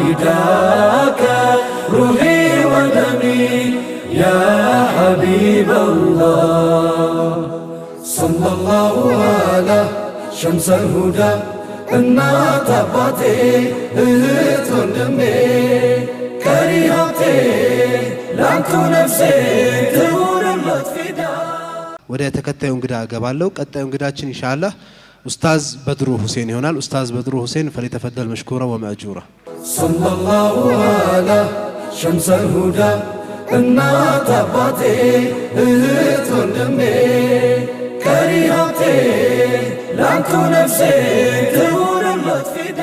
فداك روحي ودمي يا حبيب الله صلى الله على شمس الهدى እናት አባቴ እህት ወንድሜ ከሪሃቴ ላንቱ ነፍሴ ትሁንለት ፊዳ። ወደ ተከታዩ እንግዳ ገባለው። ቀጣዩ እንግዳችን ኢንሻአላህ ኡስታዝ በድሩ ሁሴን ይሆናል። ኡስታዝ በድሩ ሁሴን ፈሊተፈደል መሽኩራ ወማእጁራ። ሰለላሁ ዐላ ሸምሰል ሁዳ እናት አባቴ እህት ወንድሜ ከሪሃቴ ላንቱ ነፍሴ ትሁንለት ፊዳ።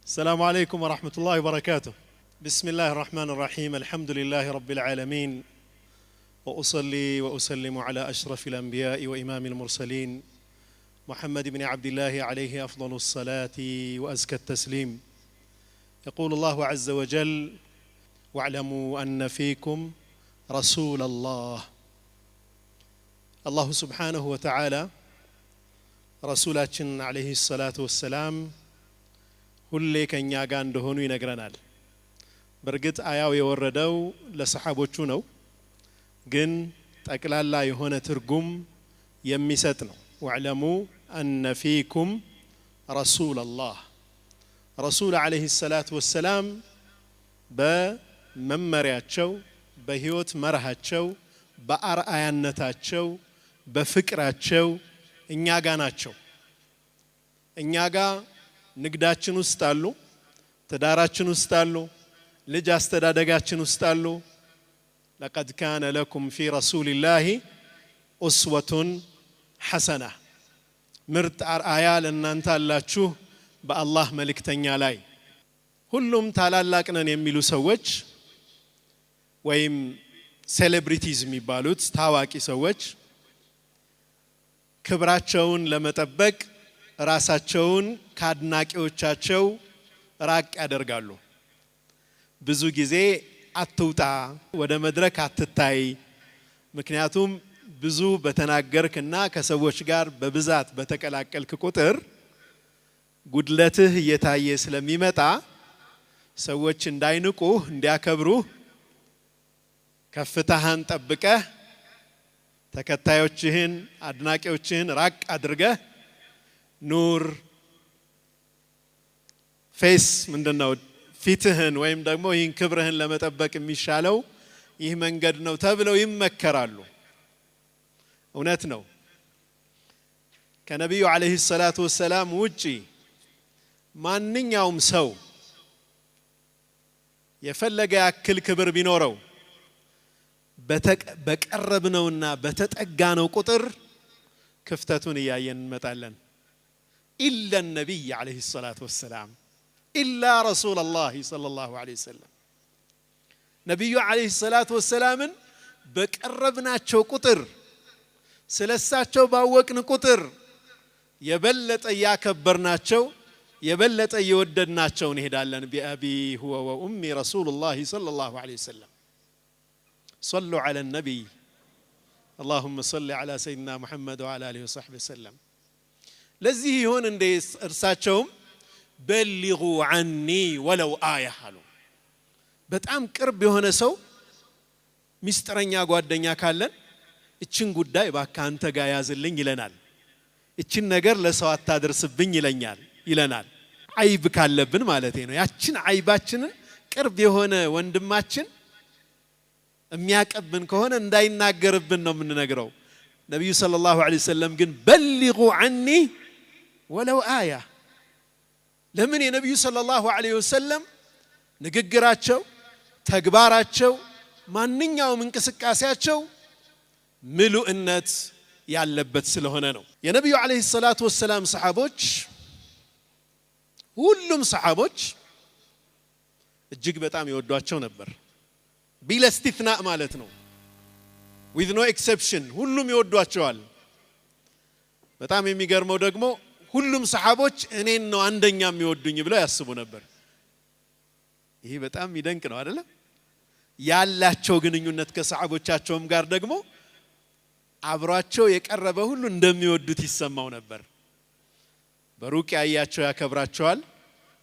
السلام عليكم ورحمة الله وبركاته. بسم الله الرحمن الرحيم. الحمد لله رب العالمين، وأصلي وأسلم على أشرف الأنبياء وإمام المرسلين محمد بن عبد الله عليه أفضل الصلاة وأزكى التسليم. يقول الله عز وجل: واعلموا أن فيكم رسول الله. الله سبحانه وتعالى رسولاتنا عليه الصلاة والسلام ሁሌ ከኛ ጋር እንደሆኑ ይነግረናል። በርግጥ አያው የወረደው ለሰሃቦቹ ነው፣ ግን ጠቅላላ የሆነ ትርጉም የሚሰጥ ነው። ወዕለሙ አነ ፊኩም ረሱላላህ። ረሱል አለይሂ ሰላቱ ወሰላም በመመሪያቸው በህይወት መርሃቸው በአርአያነታቸው በፍቅራቸው እኛ ጋር ናቸው። እኛ ጋር ንግዳችን ውስጥ አሉ፣ ተዳራችን ውስጥ አሉ፣ ልጅ አስተዳደጋችን ውስጥ አሉ። لقد كان لكم في رسول الله أسوة حسنة ምርጥ አርአያ ለእናንተ አላችሁ በአላህ መልእክተኛ ላይ። ሁሉም ታላላቅ ነን የሚሉ ሰዎች ወይም ሴሌብሪቲዝ የሚባሉት ታዋቂ ሰዎች ክብራቸውን ለመጠበቅ ራሳቸውን ካድናቂዎቻቸው ራቅ ያደርጋሉ። ብዙ ጊዜ አትውጣ፣ ወደ መድረክ አትታይ፣ ምክንያቱም ብዙ በተናገርክና ከሰዎች ጋር በብዛት በተቀላቀልክ ቁጥር ጉድለትህ እየታየ ስለሚመጣ ሰዎች እንዳይንቁህ እንዲያከብሩህ ከፍታህን ጠብቀህ ተከታዮችህን አድናቂዎችህን ራቅ አድርገህ ኑር ፌስ ምንድነው ፊትህን ወይም ደግሞ ይህን ክብርህን ለመጠበቅ የሚሻለው ይህ መንገድ ነው ተብለው ይመከራሉ። እውነት ነው። ከነብዩ አለይሂ ሰላቱ ወሰላም ውጪ ማንኛውም ሰው የፈለገ ያክል ክብር ቢኖረው በቀረብነውና በተጠጋነው ቁጥር ክፍተቱን ያየን እንመጣለን። إلا النبي عليه الصلاة والسلام إلا رسول الله صلى الله عليه وسلم نبي عليه الصلاة والسلام بقربناچو قطر سلساچو باوقن قطر يبلط ياكبرناچو يبلط يوددناچو نهدالن بأبي هو وأمي رسول الله صلى الله عليه وسلم. صلوا على النبي اللهم صل على سيدنا محمد وعلى آله وصحبه وسلم. ለዚህ ይሁን እንደ እርሳቸውም በልጉ عني ولو آية አሉ። በጣም ቅርብ የሆነ ሰው ሚስጥረኛ ጓደኛ ካለን እቺን ጉዳይ እባክህ አንተ ጋር ያዝልኝ ይለናል። እቺን ነገር ለሰው አታደርስብኝ ይለናል። አይብ ካለብን ማለት ነው። ያቺን አይባችንን ቅርብ የሆነ ወንድማችን የሚያቀብን ከሆነ እንዳይናገርብን ነው የምንነግረው። ነብዩ ሰለላሁ ዐለይሂ ወሰለም ግን በልጉ عني ولو آية ለምን የነብዩ ሰለላሁ ዐለይሂ ወሰለም ንግግራቸው ተግባራቸው ማንኛውም እንቅስቃሴያቸው ምሉእነት ያለበት ስለሆነ ነው። የነብዩ ዐለይሂ ሰላቱ ወሰለም ሰሃቦች ሁሉም ሰሃቦች እጅግ በጣም ይወዷቸው ነበር። ቢላ استثناء ማለት ነው። with no exception ሁሉም ይወዷቸዋል። በጣም የሚገርመው ደግሞ ሁሉም ሰሃቦች እኔን ነው አንደኛ የሚወዱኝ ብለው ያስቡ ነበር። ይሄ በጣም ይደንቅ ነው አይደል? ያላቸው ግንኙነት ከሰሃቦቻቸውም ጋር ደግሞ አብሯቸው የቀረበ ሁሉ እንደሚወዱት ይሰማው ነበር። በሩቅ ያያቸው ያከብራቸዋል፣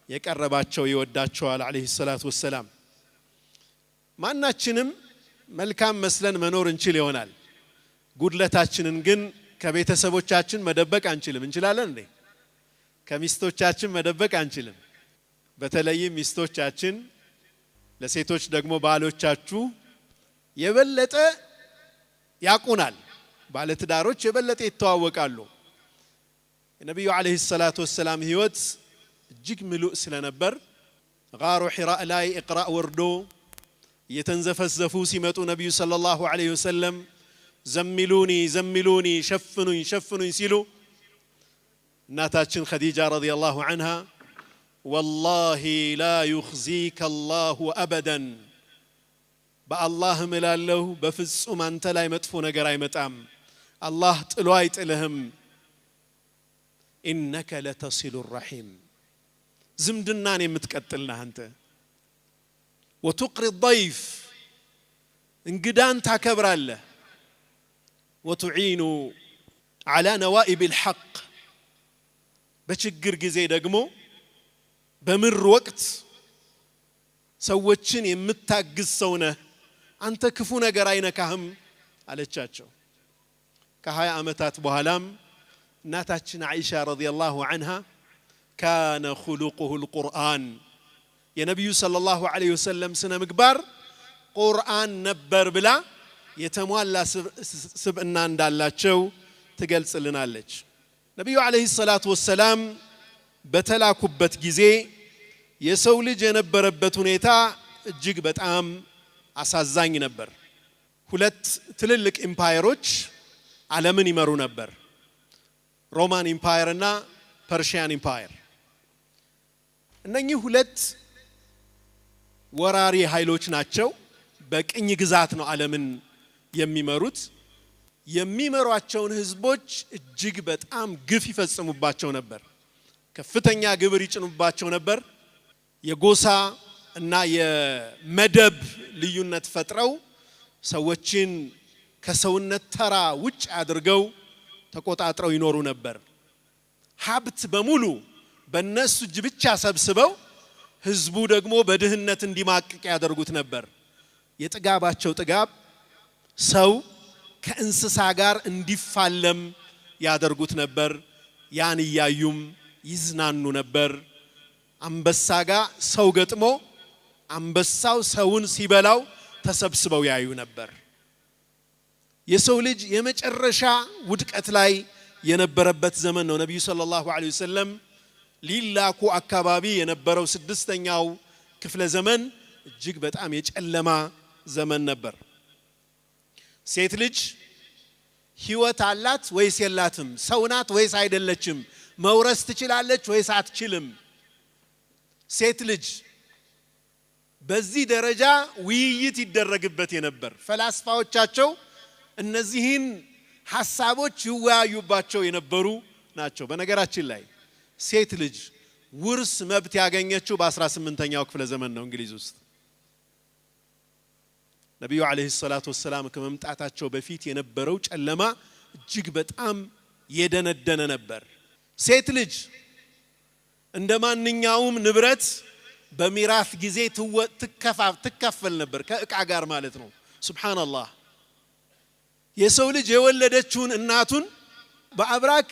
የቀረባቸው ይወዳቸዋል አለይሂ ሰላቱ ወሰላም ማናችንም መልካም መስለን መኖር እንችል ይሆናል ጉድለታችንን ግን ከቤተሰቦቻችን መደበቅ አንችልም እንችላለን እንዴ ከሚስቶቻችን መደበቅ አንችልም በተለይ ሚስቶቻችን ለሴቶች ደግሞ ባሎቻችሁ የበለጠ ያቁናል ባለትዳሮች የበለጠ ይተዋወቃሉ ነብዩ አለይሂ ሰላቱ ወሰላም ህይወት እጅግ ምሉእ ስለነበር ጋሩ ሒራ ላይ ኢቅራ ወርዶ የተንዘፈዘፉ ሲመጡ ነብዩ ሰለላሁ ዐለይሂ ወሰለም ዘሚሉኒ ሸፍኑኝ ሲሉ እናታችን ኸዲጃ ረዲየላሁ ዐንሃ والله لا يخزيك الله ابدا በአላህ እምላለሁ በፍጹም አንተ ላይ መጥፎ ነገር አይመጣም አላህ ጥሎ አይጥልህም انك لتصل الرحيم ዝምድናን የምትቀጥልና አንተ وتقري الضيف እንግዳን ታከብራለህ وتعين على نوائب الحق በችግር ጊዜ ደግሞ በምር ወቅት ሰዎችን የምታግዝ ሰው ነህ አንተ ክፉ ነገር አይነካህም አለቻቸው ከ20 አመታት በኋላም እናታችን አይሻ ረዲየላሁ ዐንሃ كان خلقه القرآن የነብዩ ሰለላሁ ዐለይሂ ወሰለም ስነ ምግባር ቁርአን ነበር ብላ የተሟላ ስብዕና እንዳላቸው ትገልጽልናለች ነብዩ ዐለይሂ ሰላቱ ወሰላም በተላኩበት ጊዜ የሰው ልጅ የነበረበት ሁኔታ እጅግ በጣም አሳዛኝ ነበር ሁለት ትልልቅ ኢምፓየሮች ዓለምን ይመሩ ነበር ሮማን ኢምፓየር እና ፐርሺያን ኢምፓየር እነኚህ ሁለት ወራሪ ኃይሎች ናቸው በቅኝ ግዛት ነው ዓለምን የሚመሩት የሚመሯቸውን ህዝቦች እጅግ በጣም ግፍ ይፈጽሙባቸው ነበር ከፍተኛ ግብር ይጭኑባቸው ነበር የጎሳ እና የመደብ ልዩነት ፈጥረው ሰዎችን ከሰውነት ተራ ውጭ አድርገው ተቆጣጥረው ይኖሩ ነበር ሀብት በሙሉ በእነሱ እጅ ብቻ ሰብስበው ህዝቡ ደግሞ በድህነት እንዲማቅቅ ያደርጉት ነበር የጥጋባቸው ጥጋብ ሰው ከእንስሳ ጋር እንዲፋለም ያደርጉት ነበር ያን ያዩም ይዝናኑ ነበር አንበሳ ጋር ሰው ገጥሞ አንበሳው ሰውን ሲበላው ተሰብስበው ያዩ ነበር የሰው ልጅ የመጨረሻ ውድቀት ላይ የነበረበት ዘመን ነው ነብዩ ሰለላሁ ዐለይሂ ወሰለም ሊላኩ አካባቢ የነበረው 6ኛው ክፍለ ዘመን እጅግ በጣም የጨለማ ዘመን ነበር ሴት ልጅ ህይወት አላት ወይስ የላትም ሰው ናት ወይስ አይደለችም መውረስ ትችላለች ወይስ አትችልም ሴት ልጅ በዚህ ደረጃ ውይይት ይደረግበት የነበር ፈላስፋዎቻቸው እነዚህን ሐሳቦች ይወያዩባቸው የነበሩ ናቸው በነገራችን ላይ ሴት ልጅ ውርስ መብት ያገኘችው በ18ኛው ክፍለ ዘመን ነው እንግሊዝ ውስጥ ነብዩ አለይሂ ሰላቱ ወሰላም ከመምጣታቸው በፊት የነበረው ጨለማ እጅግ በጣም የደነደነ ነበር ሴት ልጅ እንደማንኛውም ንብረት በሚራፍ ጊዜ ትከፋፈል ነበር ከእቃ ጋር ማለት ነው ሱብሃንአላህ የሰው ልጅ የወለደችውን እናቱን በአብራክ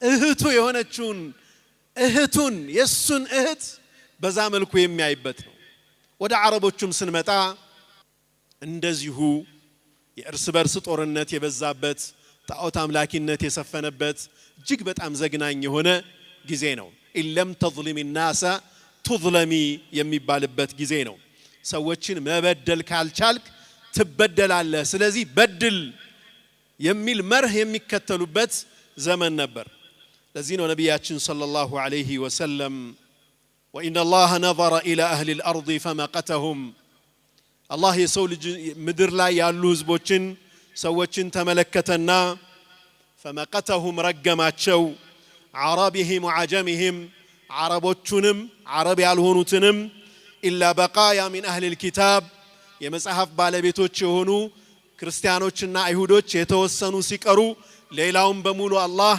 እህቱ የሆነችውን እህቱን የሱን እህት በዛ መልኩ የሚያይበት ነው ወደ አረቦቹም ስንመጣ እንደዚሁ የእርስ በርስ ጦርነት የበዛበት ጣዖት አምላኪነት የሰፈነበት እጅግ በጣም ዘግናኝ የሆነ ጊዜ ነው ኢለም ተظلم الناس تظلمي የሚባልበት ጊዜ ነው ሰዎችን መበደል ካልቻልክ ትበደላለህ ስለዚህ በድል የሚል መርህ የሚከተሉበት ዘመን ነበር ለዚህ ነው ነብያችን ሰለላሁ ዐለይሂ ወሰለም وان الله نظر الى اهل الارض فمقتهم الله የሰው ልጅ ምድር ላይ ያሉ ህዝቦችን ሰዎችን ተመለከተና فمقتهم ረገማቸው عربهم وعجمهم عربوچንም عرب ያልሆኑትንም الا بقايا من اهل الكتاب የመጽሐፍ ባለቤቶች የሆኑ ክርስቲያኖችና አይሁዶች የተወሰኑ ሲቀሩ ሌላውን በሙሉ አላህ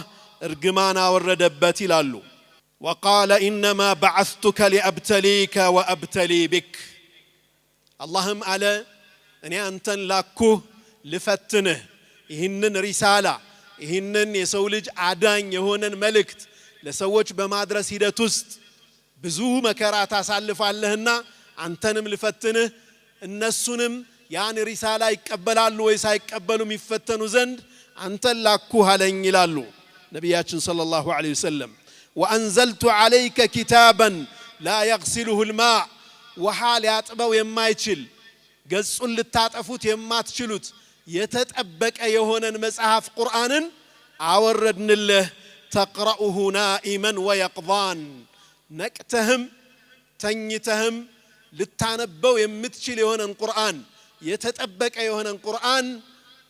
እርግማን አወረደበት ይላሉ وقال إنما بعثتك لأبتليك وأبتلي بك اللهم على أني أنتن لاكو لفتنه ይህንን ሪሳላ ይህንን የሰው ልጅ አዳኝ የሆነን መልእክት ለሰዎች በማድረስ ሂደት ውስጥ ብዙ መከራ ታሳልፋለህና አንተንም ልፈትንህ እነሱንም ያን ሪሳላ ይቀበላሉ ወይስ አይቀበሉም ይፈተኑ ዘንድ አንተን ላኩህ አለኝ ይላሉ ነብያችን ሰለላሁ ዐለይሂ ወሰለም وأنزلت عليك كتابا لا يغسله الماء وحال ያጥበው የማይችል ገጹን ልታጠፉት የማትችሉት የተጠበቀ የሆነን መጽሐፍ ቁርአንን አወረድንልህ تقرأه نائما ويقظان ነቅተህም ተኝተህም ልታነበው የምትችል የሆነን ቁርአን የተጠበቀ የሆነን ቁርአን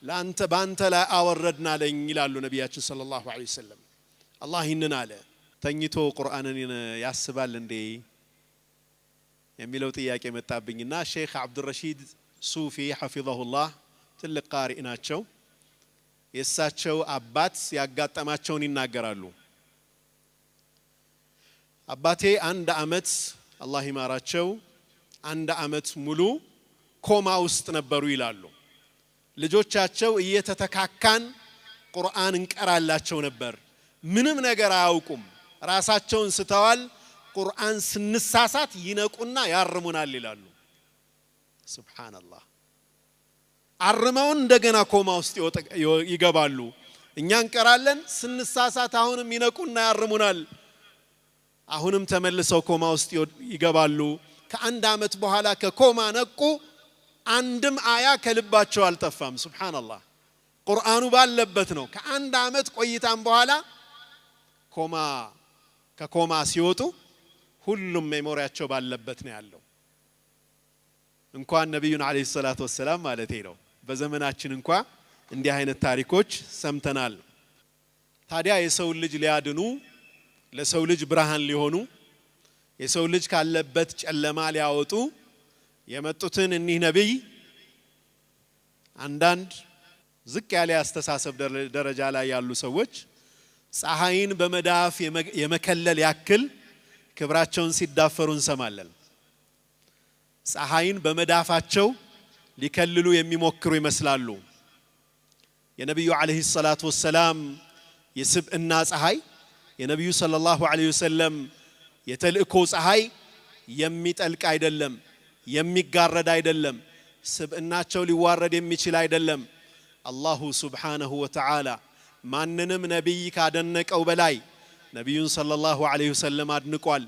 ላንተ ባንተ ላይ አወረድና ለኝ ይላሉ ነብያችን ሰለላሁ ዐለይሂ ወሰለም አላህ ይህንን አለ ተኝቶ ቁርአንን ያስባል እንዴ የሚለው ጥያቄ መጣብኝና ሼክ አብዱልረሺድ ሱፊ ሐፊዘሁላህ ትልቅ ቃሪእ ናቸው የሳቸው አባት ያጋጠማቸውን ይናገራሉ አባቴ አንድ አመት አላህ ይማራቸው አንድ አመት ሙሉ ኮማ ውስጥ ነበሩ ይላሉ ልጆቻቸው እየተተካካን ቁርአን እንቀራላቸው ነበር ምንም ነገር አያውቁም ራሳቸውን ስተዋል ቁርአን ስንሳሳት ይነቁና ያርሙናል ይላሉ ሱብሃንአላህ አርመውን እንደገና ኮማ ውስጥ ይገባሉ እኛ እንቀራለን ስንሳሳት አሁንም ይነቁና ያርሙናል አሁንም ተመልሰው ኮማ ውስጥ ይገባሉ ከአንድ አመት በኋላ ከኮማ ነቁ አንድም አያ ከልባቸው አልጠፋም ሱብሃንአላህ ቁርአኑ ባለበት ነው ከአንድ አመት ቆይታም በኋላ ከኮማ ሲወጡ ሁሉም ሜሞሪያቸው ባለበት ነው ያለው እንኳን ነብዩን አለይሂ ሰላቱ ወሰለም ማለቴ ነው በዘመናችን እንኳን እንዲህ አይነት ታሪኮች ሰምተናል ታዲያ የሰው ልጅ ሊያድኑ ለሰው ልጅ ብርሃን ሊሆኑ የሰው ልጅ ካለበት ጨለማ ሊያወጡ የመጡትን እኒህ ነብይ አንዳንድ ዝቅ ያለ አስተሳሰብ ደረጃ ላይ ያሉ ሰዎች ፀሐይን በመዳፍ የመከለል ያክል ክብራቸውን ሲዳፈሩ እንሰማለን ፀሐይን በመዳፋቸው ሊከልሉ የሚሞክሩ ይመስላሉ የነብዩ አለይሂ ሰላቱ ወሰለም የስብዕና ፀሐይ የነብዩ ሰለላሁ ዐለይሂ ወሰለም የተልእኮ ፀሐይ የሚጠልቅ አይደለም የሚጋረድ አይደለም ስብዕናቸው ሊዋረድ የሚችል አይደለም አላሁ ሱብሓነሁ ወተዓላ ማንንም ነብይ ካደነቀው በላይ ነብዩን ሰለላሁ ዐለይሂ ወሰለም አድንቋል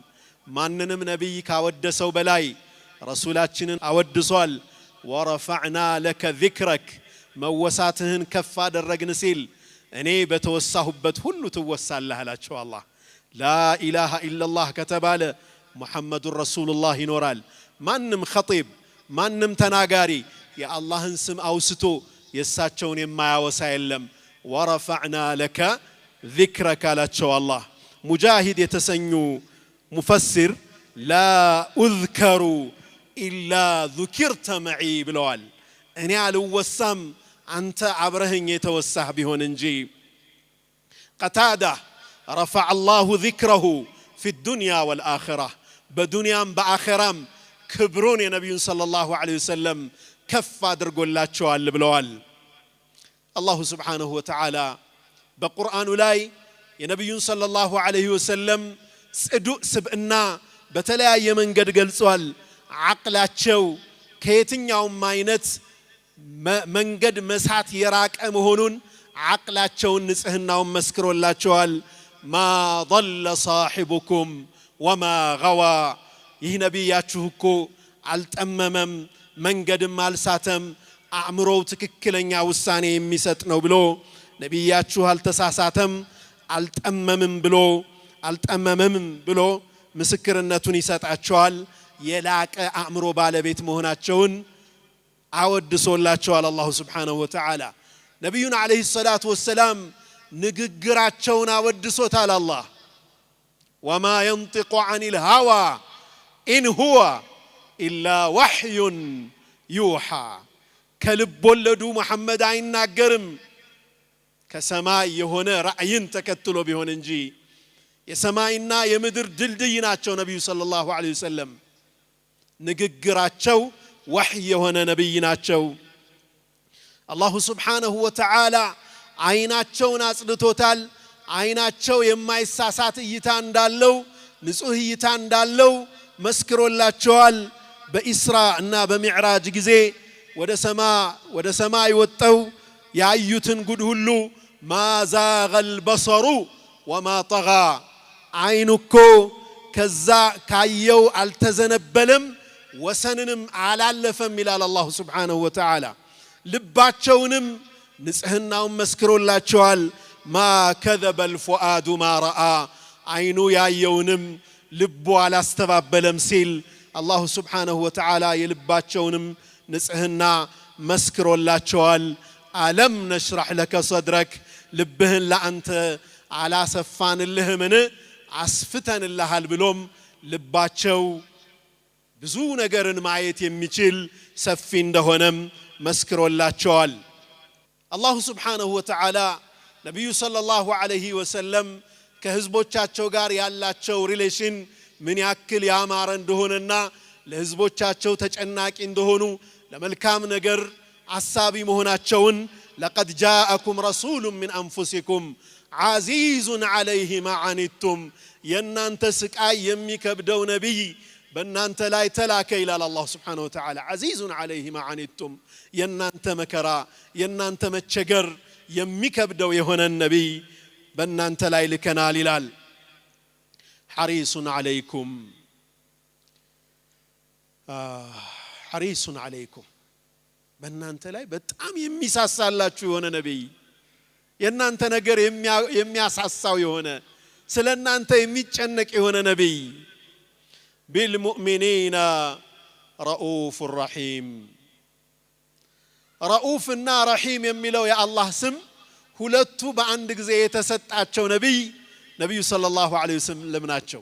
ማንንም ነብይ ካወደሰው በላይ ረሱላችንን አወድሷል ወረፈዕና ለከ ዚክረክ መወሳትህን ከፍ አደረግን ሲል እኔ በተወሳሁበት ሁሉ ትወሳለህ አላቸው አላህ ላ ኢላሃ ኢላላህ ከተባለ ሙሐመዱር ረሱሉላህ ይኖራል ማንም ኸጢብ ማንም ተናጋሪ የአላህን ስም አውስቶ የሳቸውን የማያወሳ የለም ወረፈዕና ለከ ዚክረክ አላቸው አላህ ሙጃሂድ የተሰኙ ሙፈሲር ላ ኡዝከሩ ኢላ ذكرت معي ብለዋል እኔ አልወሳም አንተ አብረህኝ የተወሳህ ቢሆን እንጂ قتادة رفع الله ذكره في الدنيا والآخرة بدنيا بآخرام كبرون يا نبي صلى الله عليه وسلم كف አድርጎላቸዋል ብለዋል الله سبحانه وتعالى بقرآن لاي يا نبي صلى الله عليه وسلم صدق سبنا በተለያየ መንገድ ገልጿል عقلاቸው ከየትኛውም አይነት መንገድ መሳት የራቀ መሆኑን عقلاቸውን ንጽህናውን መስክሮላቸዋል ما ضل صاحبكم وما غوى ይህ ነብያችሁ እኮ አልጠመመም መንገድም አልሳተም አእምሮው ትክክለኛ ውሳኔ የሚሰጥ ነው ብሎ ነብያችሁ አልተሳሳተም አልጠመመም ብሎ ምስክርነቱን ይሰጣቸዋል የላቀ አእምሮ ባለቤት መሆናቸውን አወድሶላቸዋል አላህ Subhanahu Wa Ta'ala ነብዩን አለይሂ ሰላቱ ወሰለም ንግግራቸውን አወድሶታል አላህ وما ينطق عن الهوى إن هو إلا وحي يوحى كلب ولدو محمد አይናገርም ከሰማይ የሆነ ራእይን ተከትሎ ቢሆን እንጂ የሰማይና የምድር ድልድይ ናቸው ነብዩ ሰለላሁ ዐለይሂ ወሰለም ንግግራቸው ወህይ የሆነ ነብይ ናቸው አላሁ Subhanahu Wa Ta'ala አይናቸውን አጽድቶታል አይናቸው የማይሳሳት እይታ እንዳለው ንጹህ እይታ እንዳለው መስክሮላቸዋል በኢስራ እና በሚዕራጅ ጊዜ ወደ ሰማይ ወጣው ያዩትን ጉድ ሁሉ ማዛገል በሰሩ ወማ ጠጋ አይኑኮ ከዛ ካየው አልተዘነበለም ወሰንንም አላለፈም ይላል አላሁ Subhanahu Wa Ta'ala ልባቸውንም ንጽህናውን መስክሮላቸዋል ማ ከذب الفؤاد ما راى አይኑ ያየውንም ልቡ አላስተባበለም ሲል አላሁ Subhanahu Wa Ta'ala የልባቸውንም ንጽህና መስክሮላቸዋል አለም ነሽራህ ለከ صدرك ልብህን ለአንተ አላሰፋንልህምን አስፍተንልሃል ብሎም ልባቸው ብዙ ነገርን ማየት የሚችል ሰፊ እንደሆነም መስክሮላቸዋል አላሁ Subhanahu Wa Ta'ala ነብዩ ሰለላሁ ዐለይሂ ወሰለም ከህዝቦቻቸው ጋር ያላቸው ሪሌሽን ምን ያክል ያማረ እንደሆነና ለህዝቦቻቸው ተጨናቂ እንደሆኑ ለመልካም ነገር አሳቢ መሆናቸውን لقد جاءكم رسول من انفسكم عزيز عليه ما عنتم የናንተ ስቃይ የሚከብደው ነብይ በእናንተ ላይ ተላከ ይላል አላህ Subhanahu Wa Ta'ala عزيز عليه ما عنتم የናንተ መከራ የናንተ መቸገር የሚከብደው የሆነ ነብይ በእናንተ ላይ ልከናል ይላል حريص عليكم حريص عليكم በእናንተ ላይ በጣም የሚሳሳላችሁ የሆነ ነብይ የናንተ ነገር የሚያሳሳው የሆነ ስለናንተ የሚጨነቅ የሆነ ነብይ بالمؤمنين رؤوف رحيم ረኡፍና ረሂም የሚለው የአላህ ስም ሁለቱ በአንድ ጊዜ የተሰጣቸው ነብዩ ሰለላሁ ዐለይሂ ወሰለም ናቸው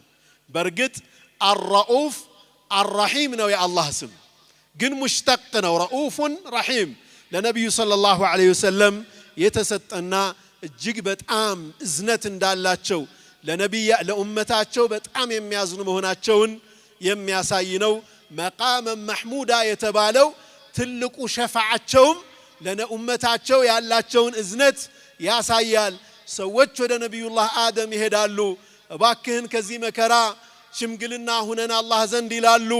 በርግጥ الرؤوف الرحيم ነው የአላህ ስም ግን ሙሽተቅ ነው ረኡፍን ረሂም ለነብዩ ሰለላሁ ዐለይሂ ወሰለም የተሰጠና እጅግ በጣም እዝነት እንዳላቸው ለኡመታቸው በጣም የሚያዝኑ መሆናቸውን የሚያሳይ ነው መቃመ መህሙዳ የተባለው ትልቁ ሸፋዓቸውም ለኡመታቸው ያላቸውን እዝነት ያሳያል ሰዎች ወደ ነብዩላህ አደም ይሄዳሉ እባክህን ከዚህ መከራ ሽምግልና ሁነን አላህ ዘንድ ይላሉ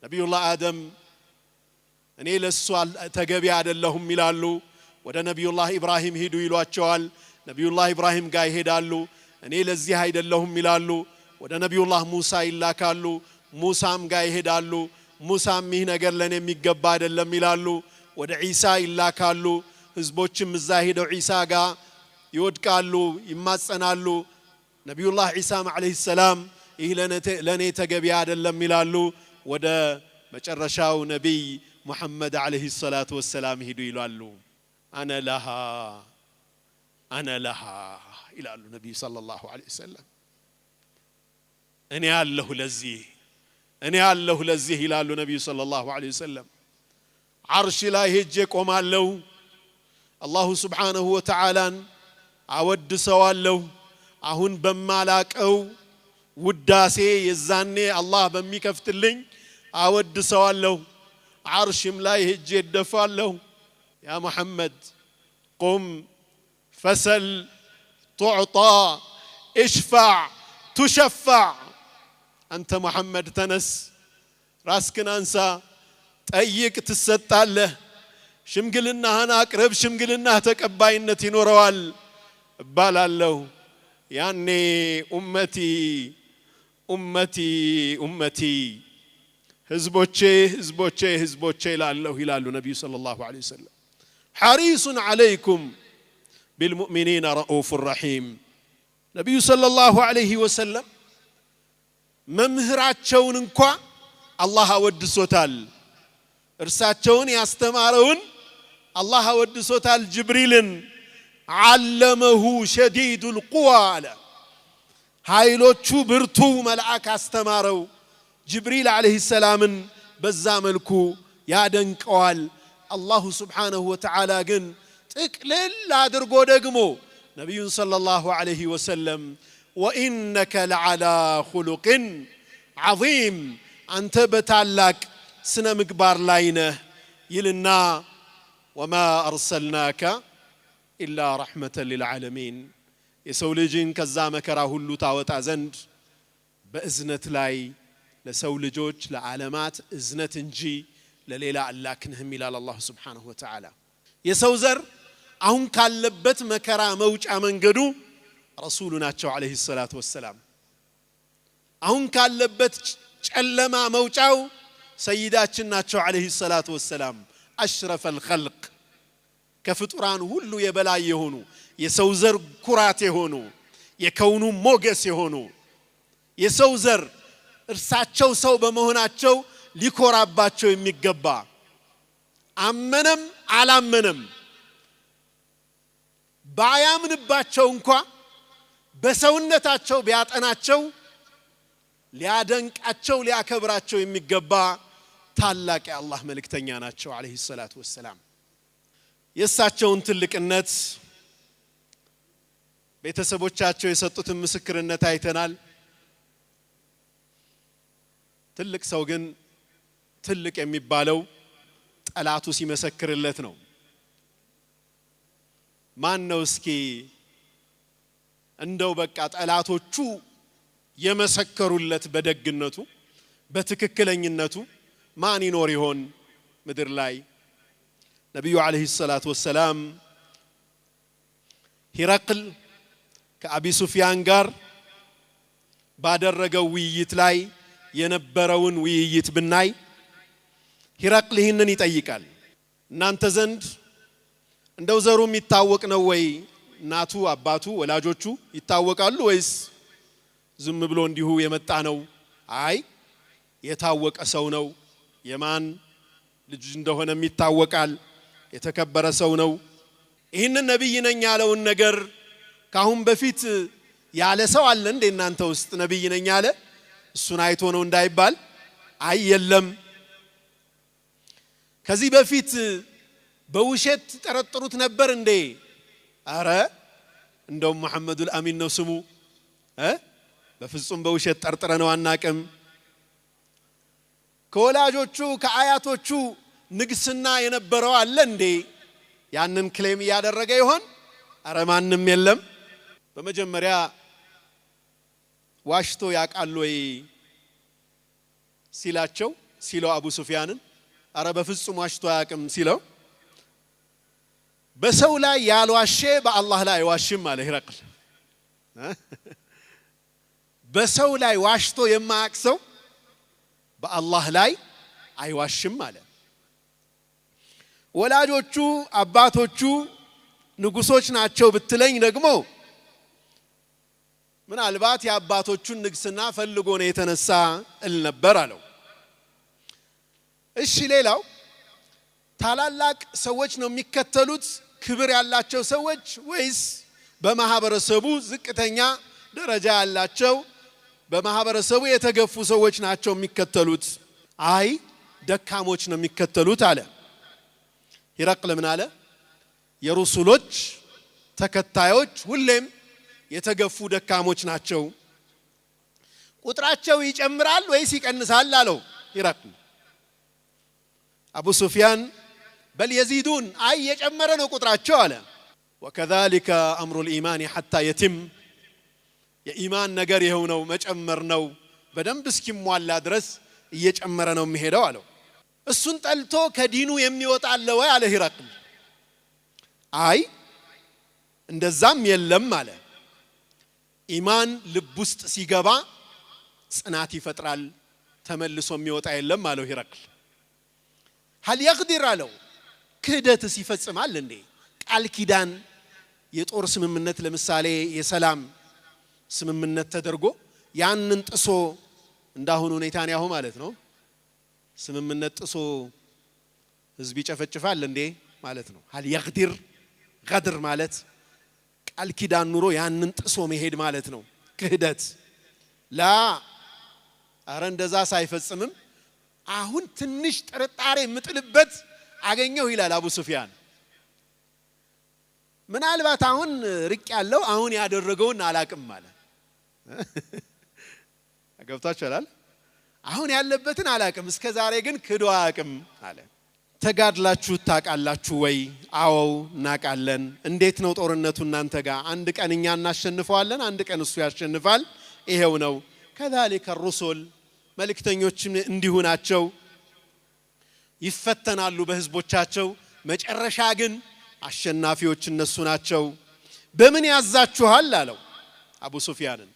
ነብዩላህ አደም እኔ ለሱ ተገቢ አይደለሁም ይላሉ ወደ ነብዩላህ ኢብራሂም ሄዱ ይሏቸዋል ነብዩላህ ኢብራሂም ጋር ይሄዳሉ እኔ ለዚህ አይደለሁም ይላሉ ወደ ነብዩላህ ሙሳ ይላካሉ ሙሳም ጋር ይሄዳሉ ሙሳም ይህ ነገር ለኔ የሚገባ አይደለም ይላሉ ወደ ኢሳ ይላካሉ ህዝቦችም እዛ ሄደው ኢሳ ጋር ይወድቃሉ ይማጸናሉ ነብዩላህ ኢሳም አለይሂ ሰላም ይህ ለኔ ተገቢ አይደለም ይላሉ ወደ መጨረሻው ነብይ ሙሐመድ አለይሂ ሰላቱ ወሰላም ሄዱ ይላሉ አነ ለሃ ይላሉ ነብይ ሰለላሁ ዐለይሂ ወሰለም እኔ ያለሁ ለዚህ ይላሉ ነብዩ ሰለላሁ ዐለይሂ ወሰለም አርሽ ላይ ሄጄ ቆማለሁ አላሁ Subhanahu Wa Ta'ala አወድሰዋለሁ አሁን በማላቀው ውዳሴ የዛኔ አላህ በሚከፍትልኝ አወድሰዋለሁ አርሽም ላይ ሄጄ ደፋለሁ ያ መሐመድ ቁም ፈሰል تعطى اشفع تشفع أنت محمد تنس راسكن أنسى طيق تسطاله ሽምግልና አቅርብ ሽምግልና ተቀባይነት ይኖረዋል ባላለው ያኔ ኡመቲ ህዝቦቼ ይላሉ ነብዩ ሰለላሁ ዐለይሂ ወሰለም حريص عليكم بالمؤمنين رؤوف رحيم ነብዩ ሰለላሁ ዐለይሂ ወሰለም መምህራቸውን እንኳን አላህ አወድሶታል እርሳቸውን ያስተማረውን الله ودسوتال جبريل علمه شديد القوى هايلوچو برتو ملائك استمارو جبريل عليه السلام بزا ملكو يادنقوال الله سبحانه وتعالى جن تقلل ادرغو دغمو ነቢዩን ሰለላሁ ዐለይሂ ወሰለም ወኢነከ ለዓላ ኹሉቅን ዐዚም አንተ በታላቅ ስነ ምግባር ላይ ነህ ይልና ወማ አርሰልናከ ኢላ ረሕመተን ሊልዓለሚን የሰው ልጅን ከዛ መከራ ሁሉ ታወጣ ዘንድ በእዝነት ላይ ለሰው ልጆች ለዓለማት እዝነት እንጂ ለሌላ አላክንህም ይላል አላህ ሱብሓነሁ ወተዓላ። የሰው ዘር አሁን ካለበት መከራ መውጫ መንገዱ ረሱሉ ናቸው ዐለይሂ ሰላቱ ወሰላም። አሁን ካለበት ጨለማ መውጫው ሰይዳችን ናቸው ዐለይሂ ሰላቱ ወሰላም። አሽረፈል ኸልቅ ከፍጡራን ሁሉ የበላይ የሆኑ የሰው ዘር ኩራት የሆኑ የከውኑ ሞገስ የሆኑ የሰው ዘር እርሳቸው ሰው በመሆናቸው ሊኮራባቸው የሚገባ አመነም አላመነም ባያምንባቸው እንኳ በሰውነታቸው ቢያጠናቸው ሊያደንቃቸው ሊያከብራቸው የሚገባ ታላቅ የአላህ መልእክተኛ ናቸው ዐለይሂ ሰላቱ ወሰላም። የእሳቸውን ትልቅነት ቤተሰቦቻቸው የሰጡትን ምስክርነት አይተናል። ትልቅ ሰው ግን ትልቅ የሚባለው ጠላቱ ሲመሰክርለት ነው። ማን ነው እስኪ እንደው በቃ ጠላቶቹ የመሰከሩለት በደግነቱ በትክክለኝነቱ ማን ይኖር ይሆን ምድር ላይ? ነብዩ ዐለይሂ ሰላቱ ወሰላም ሂረቅል ከአቢ ሱፊያን ጋር ባደረገው ውይይት ላይ የነበረውን ውይይት ብናይ ሂረቅል ይህንን ይጠይቃል። እናንተ ዘንድ እንደው ዘሩ የሚታወቅ ነው ወይ? እናቱ አባቱ ወላጆቹ ይታወቃሉ ወይስ ዝም ብሎ እንዲሁ የመጣ ነው? አይ የታወቀ ሰው ነው። የማን ልጅ እንደሆነም ይታወቃል። የተከበረ ሰው ነው። ይህንን ነብይ ነኝ ያለውን ነገር ካሁን በፊት ያለ ሰው አለ እንደ እናንተ ውስጥ ነብይ ነኝ ያለ እሱን አይቶ ነው እንዳይባል አይ የለም። ከዚህ በፊት በውሸት ተጠረጥሩት ነበር እንዴ? አረ እንደው መሐመዱል አሚን ነው ስሙ በፍጹም በውሸት ጠርጥረነው አናቅም። ከወላጆቹ ከአያቶቹ ንግስና የነበረው አለ እንዴ? ያንን ክሌም ያደረገ ይሆን? አረ ማንም የለም። በመጀመሪያ ዋሽቶ ያቃል ወይ ሲላቸው ሲለው አቡ ሱፊያንን አረ በፍጹም ዋሽቶ ያቅም ሲለው በሰው ላይ ያልዋሸ በአላህ ላይ አይዋሽም አለ ሂረቅል። በሰው ላይ ዋሽቶ የማያቅ ሰው በአላህ ላይ አይዋሽም አለ። ወላጆቹ አባቶቹ ንጉሶች ናቸው ብትለኝ ደግሞ ምናልባት የአባቶቹን ንግስና ፈልጎ ነው የተነሳ እል ነበር አለው። እሺ ሌላው ታላላቅ ሰዎች ነው የሚከተሉት ክብር ያላቸው ሰዎች ወይስ በማህበረሰቡ ዝቅተኛ ደረጃ ያላቸው በማህበረሰቡ የተገፉ ሰዎች ናቸው የሚከተሉት? አይ ደካሞች ነው የሚከተሉት አለ። ሂረቅል ምን አለ? የሩሱሎች ተከታዮች ሁሌም የተገፉ ደካሞች ናቸው። ቁጥራቸው ይጨምራል ወይስ ይቀንሳል አለው ሂረቅል። አቡ ሱፊያን በል የዚዱን አይ የጨመረ ነው ቁጥራቸው አለ። ወከዛሊከ አምሩል ኢማን ሐታ የቲም የኢማን ነገር ይሄው ነው መጨመር ነው በደንብ እስኪሟላ ድረስ እየጨመረ ነው የሚሄደው አለው። እሱን ጠልቶ ከዲኑ የሚወጣ አለ ወይ አለ ሂረቅል። አይ እንደዛም የለም አለ። ኢማን ልብ ውስጥ ሲገባ ጽናት ይፈጥራል ተመልሶ የሚወጣ የለም አለው ሂረቅል። هل يقدر አለው ክህደትስ ይፈጽማል እንዴ? ቃል ኪዳን የጦር ስምምነት ለምሳሌ የሰላም ስምምነት ተደርጎ ያንን ጥሶ እንዳሁኑ ኔታንያሁ ማለት ነው ስምምነት ጥሶ ህዝብ ይጨፈጭፋል እንዴ ማለት ነው። هل يقدر غدر ማለት ቃል ኪዳን ኑሮ ያንን ጥሶ መሄድ ማለት ነው ክህደት ላ አረ እንደዛ ሳይፈጽምም አሁን ትንሽ ጥርጣሬ ምጥልበት አገኘው ይላል አቡ ሱፊያን። ምናልባት አሁን ርቅ ያለው አሁን ያደረገውን አላቅም ማለት አገብታችኋል አሁን ያለበትን አላቅም እስከዛሬ ግን ክዶ አያቅም አለ ተጋድላችሁ ታቃላችሁ ወይ አዎ እናቃለን እንዴት ነው ጦርነቱ እናንተ ጋር አንድ ቀን እኛ እናሸንፈዋለን አንድ ቀን እሱ ያሸንፋል ይሄው ነው كذلك الرسل መልእክተኞችም እንዲሁ ናቸው ይፈተናሉ በህዝቦቻቸው መጨረሻ ግን አሸናፊዎች እነሱ ናቸው በምን ያዛችኋል አለው አቡ ሱፊያንን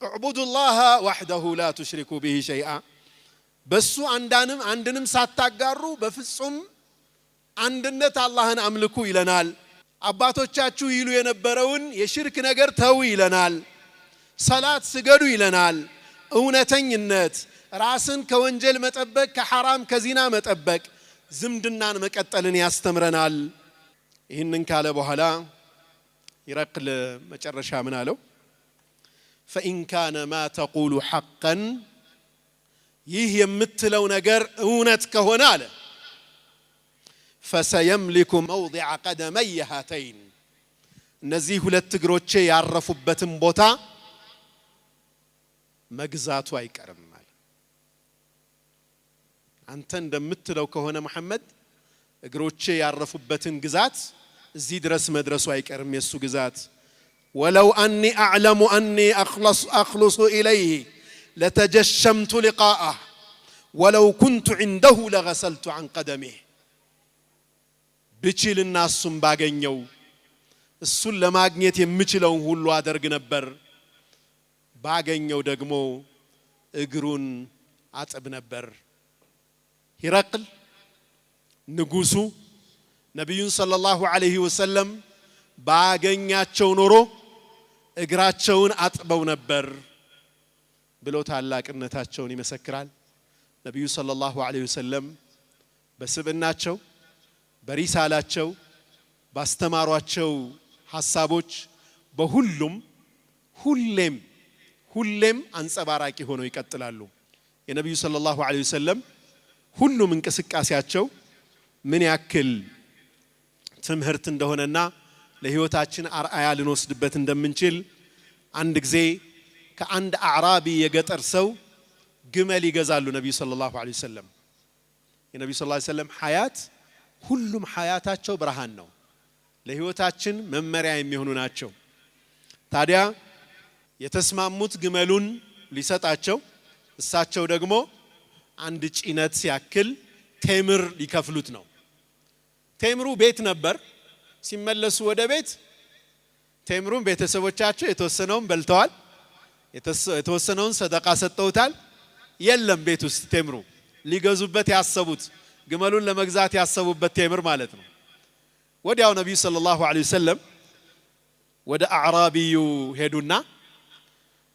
اعبدوا الله وحده لا تشركوا به شيئا በሱ አንድንም ሳታጋሩ በፍጹም አንድነት አላህን አምልኩ ይለናል አባቶቻችሁ ይሉ የነበረውን የሽርክ ነገር ተው ይለናል ሰላት ስገዱ ይለናል እውነተኝነት ራስን ከወንጀል መጠበቅ ከሐራም ከዚና መጠበቅ ዝምድናን መቀጠልን ያስተምረናል ይህንን ካለ በኋላ ይረቅል መጨረሻ ምን አለው فإن كان ما تقول حقا ይህ የምትለው ነገር እውነት ከሆነ አለ فسيملك موضع قدمي هاتين እነዚህ ሁለት እግሮቼ ያረፉበትን ቦታ መግዛቱ አይቀርም አለ አንተ እንደምትለው ከሆነ መሐመድ እግሮቼ ያረፉበትን ግዛት እዚህ ድረስ መድረሱ አይቀርም የሱ ግዛት ولو أني أعلم أني أخلص إليه لتجشمت لقاءه ولو كنت عنده لغسلت عن قدمه بچل الناس باغنيو እሱን ለማግኘት የምችለው ሁሉ አደርግ ነበር ባገኘው ደግሞ እግሩን አጥብ ነበር ሂራቅል ንጉሱ ነብዩን ሰለላሁ ዐለይሂ ወሰለም ባገኛቸው ኖሮ እግራቸውን አጥበው ነበር ብሎ ታላቅነታቸውን ይመሰክራል ነብዩ ሰለላሁ ዐለይሂ ወሰለም በስብናቸው በሪሳላቸው ባስተማሯቸው ሐሳቦች በሁሉም ሁሌም አንጸባራቂ ሆነው ይቀጥላሉ የነብዩ ሰለላሁ ዐለይሂ ወሰለም ሁሉም እንቅስቃሴያቸው ምን ያክል ትምህርት እንደሆነና ለህይወታችን አርአያ ልንወስድበት እንደምንችል አንድ ጊዜ ከአንድ አዕራቢ የገጠር ሰው ግመል ይገዛሉ ነብዩ ሰለላሁ ዐለይሂ ወሰለም የነብዩ ሰለላሁ ዐለይሂ ወሰለም ሐያት ሁሉም ሐያታቸው ብርሃን ነው ለህይወታችን መመሪያ የሚሆኑ ናቸው ታዲያ የተስማሙት ግመሉን ሊሰጣቸው እሳቸው ደግሞ አንድ ጭነት ያክል ቴምር ሊከፍሉት ነው ቴምሩ ቤት ነበር ሲመለሱ ወደ ቤት ቴምሩን ቤተሰቦቻቸው የተወሰነውን በልተዋል የተወሰነውን ሰደቃ ሰጠውታል የለም ቤት ውስጥ ቴምሩ ሊገዙበት ያሰቡት ግመሉን ለመግዛት ያሰቡበት ቴምር ማለት ነው ወዲያው ነብዩ ሰለላሁ ዐለይሂ ወሰለም ወደ አዕራቢዩ ሄዱና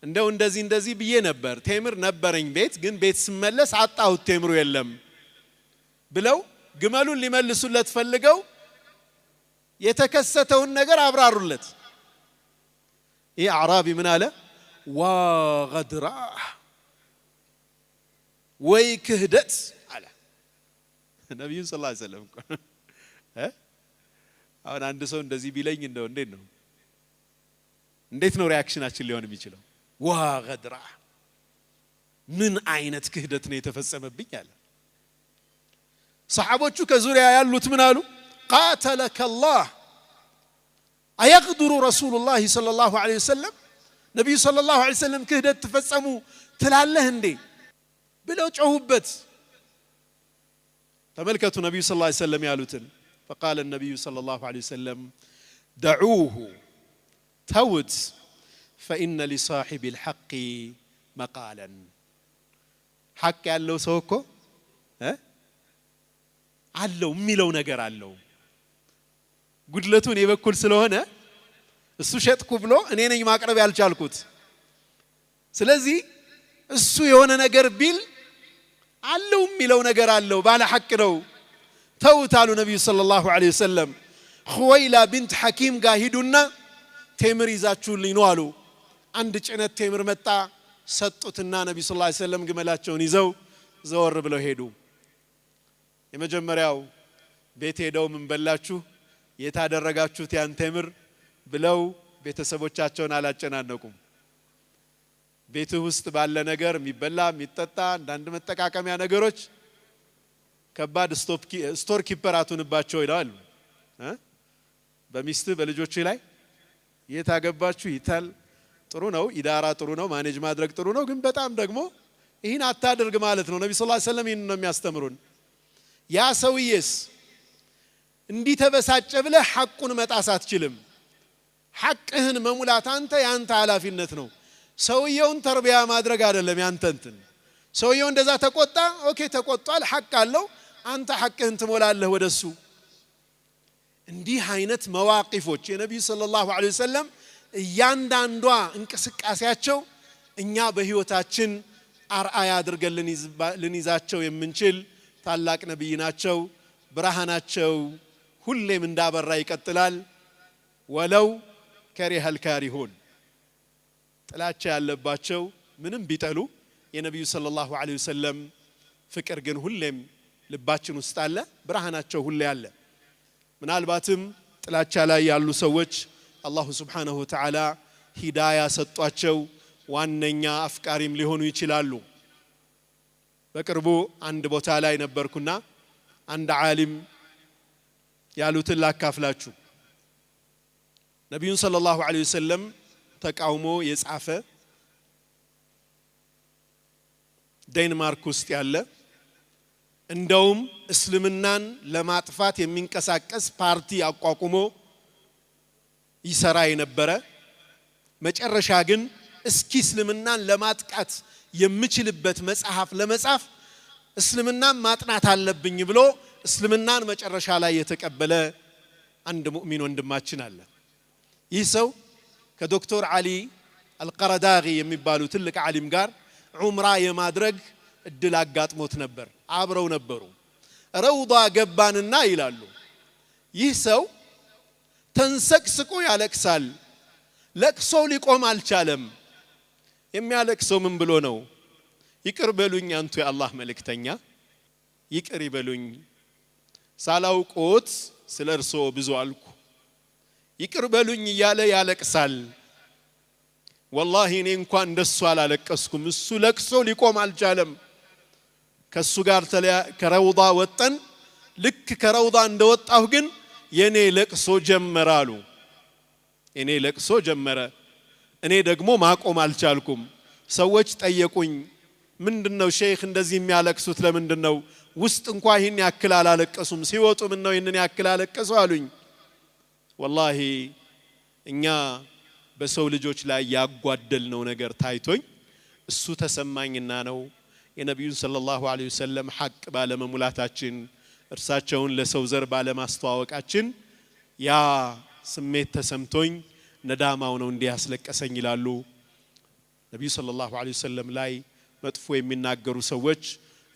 እንደው እንደዚህ ብዬ ነበር ቴምር ነበረኝ ቤት ግን ቤት ስመለስ አጣሁት ቴምሩ የለም ብለው ግመሉን ሊመልሱለት ፈልገው የተከሰተውን ነገር አብራሩለት ይህ አዕራቢ ምን አለ ዋ ገድራ ወይ ክህደት አለ ነብዩ ሰለላሁ ዐለይሂ ወሰለም አሁን አንድ ሰው እንደዚህ ቢለኝ እንደው እንዴት ነው ሪአክሽናችን ሊሆን የሚችለው ዋ ገድራ ምን አይነት ክህደት ነው የተፈጸመብኝ አለ ሰሃቦቹ ከዙሪያ ያሉት ምን አሉ قاتلك الله ايقدر رسول الله صلى الله عليه وسلم نبي صلى الله عليه وسلم كهدت تفصموا تلاله እንዴ ብለው ጮሁበት ተመልከቱ ነብዩ صلى الله عليه وسلم ያሉትን فقال النبي صلى الله عليه وسلم دعوه توت فإن لصاحب الحق مقالا حق ያለው ሰው እኮ አለው የሚለው ነገር አለው ጉድለቱ እኔ በኩል ስለሆነ እሱ ሸጥኩ ብሎ እኔ ነኝ ማቅረብ ያልቻልኩት ስለዚህ እሱ የሆነ ነገር ቢል አለው የሚለው ነገር አለው ባለ ሐቅ ነው ተውታሉ ነብዩ ሰለላሁ ዐለይሂ ወሰለም ኹወይላ ቢንት ሐኪም ጋር ሂዱና ቴምር ይዛችሁልኝ ነው አሉ አንድ ጭነት ቴምር መጣ ሰጡትና ነብዩ ሰለላሁ ዐለይሂ ወሰለም ግመላቸውን ይዘው ዘወር ብለው ሄዱ የመጀመሪያው ቤት ሄደው ምን በላችሁ የታደረጋችሁት ያን ተምር ብለው ቤተሰቦቻቸውን አላጨናነቁም። ቤት ውስጥ ባለ ነገር የሚበላ የሚጠጣ አንዳንድ መጠቃቀሚያ ነገሮች ከባድ ስቶር ኪፐር አቱንባቸው ይላሉ። በሚስት በልጆች ላይ የታገባችሁ ይታል ጥሩ ነው፣ ኢዳራ ጥሩ ነው፣ ማኔጅ ማድረግ ጥሩ ነው። ግን በጣም ደግሞ ይህን አታድርግ ማለት ነው። ነብዩ ሰለላሁ ዐለይሂ ወሰለም ይህን ነው የሚያስተምሩን። ያ ሰውዬስ እንዲህ ተበሳጨ ብለህ ሐቁን መጣስ አትችልም። ሐቅህን መሙላት አንተ ያንተ ኃላፊነት ነው። ሰውየውን ተርቢያ ማድረግ አይደለም ያንተ እንትን። ሰውየው እንደዛ ተቆጣ፣ ኦኬ ተቆጣል፣ ሐቅ አለው፣ አንተ ሐቅህን ትሞላለህ ወደሱ። እንዲህ አይነት መዋቂፎች የነብዩ ሰለላሁ ዐለይሂ ወሰለም እያንዳንዷ እንቅስቃሴያቸው እኛ በህይወታችን አርአያ አድርገን ልንይዛቸው የምንችል ታላቅ ነብይ ናቸው። ብርሃናቸው ሁሌም እንዳበራ ይቀጥላል። ወለው ከሪሀል ካሪሁን ጥላቻ ያለባቸው ምንም ቢጠሉ የነብዩ ሰለላሁ ዐለይሂ ወሰለም ፍቅር ግን ሁሌም ልባችን ውስጥ አለ፣ ብርሃናቸው ሁሌ አለ። ምናልባትም ጥላቻ ላይ ያሉ ሰዎች አላሁ ሱብሓነሁ ወተዓላ ሂዳያ ሰጧቸው ዋነኛ አፍቃሪም ሊሆኑ ይችላሉ። በቅርቡ አንድ ቦታ ላይ ነበርኩና አንድ ዓሊም ያሉትን ላካፍላችሁ። ነብዩን ሰለላሁ ዐለይሂ ወሰለም ተቃውሞ የጻፈ ዴንማርክ ውስጥ ያለ እንደውም እስልምናን ለማጥፋት የሚንቀሳቀስ ፓርቲ አቋቁሞ ይሰራ የነበረ መጨረሻ ግን እስኪ እስልምናን ለማጥቃት የምችልበት መጽሐፍ ለመጻፍ እስልምናን ማጥናት አለብኝ ብሎ እስልምናን መጨረሻ ላይ የተቀበለ አንድ ሙእሚን ወንድማችን አለ። ይህ ሰው ከዶክተር አሊ አልቀረዳጊ የሚባሉ ትልቅ ዓሊም ጋር ዑምራ የማድረግ እድል አጋጥሞት ነበር። አብረው ነበሩ። ረውዳ ገባንና ይላሉ ይህ ሰው ተንሰቅስቆ ያለቅሳል። ለቅሶው ሊቆም አልቻለም። የሚያለቅሰው ምን ብሎ ነው? ይቅር በሉኝ አንቱ የአላህ መልእክተኛ፣ ይቅር ይበሉኝ፣ ሳላውቆት ስለ እርሶ ብዙ አልኩ፣ ይቅር በሉኝ እያለ ያለቅሳል። ወላሂ እኔ እንኳን እንደሱ አላለቀስኩም። እሱ ለቅሶ ሊቆም አልቻለም። ከሱ ጋር ከረውዳ ወጠን። ልክ ከረውዳ እንደወጣሁ ግን የኔ ለቅሶ ጀመረ አሉ። የኔ ለቅሶ ጀመረ። እኔ ደግሞ ማቆም አልቻልኩም። ሰዎች ጠየቁኝ፣ ምንድነው ሼክ እንደዚህ የሚያለቅሱት ለምንድነው? ውስጥ እንኳን ይህን ያክል አላለቀሱም፣ ሲወጡ ምን ነው ይህንን ያክል አለቀሱ አሉኝ። ወላሂ እኛ በሰው ልጆች ላይ ያጓደልነው ነገር ታይቶኝ እሱ ተሰማኝና ነው የነብዩን ሰለላሁ ዐለይሂ ወሰለም ሐቅ ባለመሙላታችን እርሳቸውን ለሰው ዘር ባለማስተዋወቃችን ያ ስሜት ተሰምቶኝ ነዳማው ነው እንዲያስለቀሰኝ ይላሉ። ነብዩ ሰለላሁ ዐለይሂ ወሰለም ላይ መጥፎ የሚናገሩ ሰዎች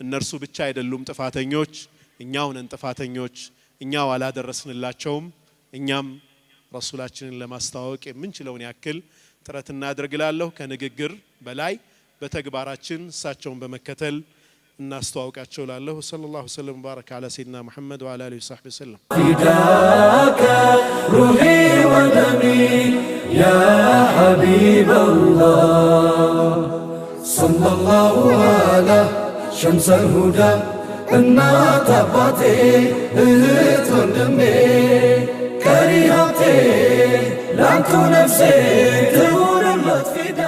እነርሱ ብቻ አይደሉም ጥፋተኞች፣ እኛው ነን ጥፋተኞች። እኛው አላደረስንላቸውም። እኛም ረሱላችንን ለማስተዋወቅ የምንችለውን ያክል ጥረት እናደርግላለሁ። ከንግግር በላይ በተግባራችን እሳቸውን በመከተል እናስተዋውቃቸው ላለሁ። ሰለላሁ ዐለይሂ ወሰለም ባረከ ዐላ ሰይድና ሙሐመድ ወዐላ አሊሂ ወሰሕቢሂ ወሰለም። ፊዳከ ሩሂ ወደሚ ያ ሐቢበላህ ሰለላሁ ዐላ ሸምሰል ሁዳ እናት አባቴ እህት ወንድሜ ቀሪ ሀብቴ ላንቱ ነፍሴ ትሁንለት ፊዳ